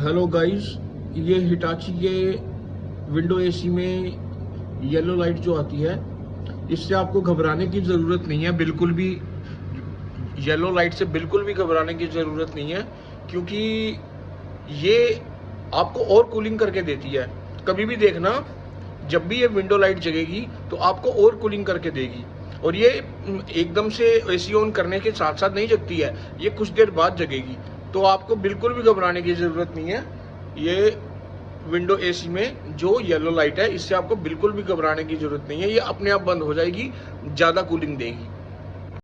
Hello guys, ये Hitachi के window AC में येलो लाइट जो आती है, इससे आपको घबराने की ज़रूरत नहीं है। बिल्कुल भी येलो लाइट से बिल्कुल भी घबराने की ज़रूरत नहीं है, क्योंकि ये आपको और कूलिंग करके देती है। कभी भी देखना, जब भी ये विंडो लाइट जगेगी तो आपको और कूलिंग करके देगी। और ये एकदम से एसी ऑन करने के साथ साथ नहीं जगती है, ये कुछ देर बाद जगेगी। तो आपको बिल्कुल भी घबराने की ज़रूरत नहीं है। ये विंडो एसी में जो येलो लाइट है, इससे आपको बिल्कुल भी घबराने की ज़रूरत नहीं है। ये अपने आप बंद हो जाएगी, ज़्यादा कूलिंग देगी।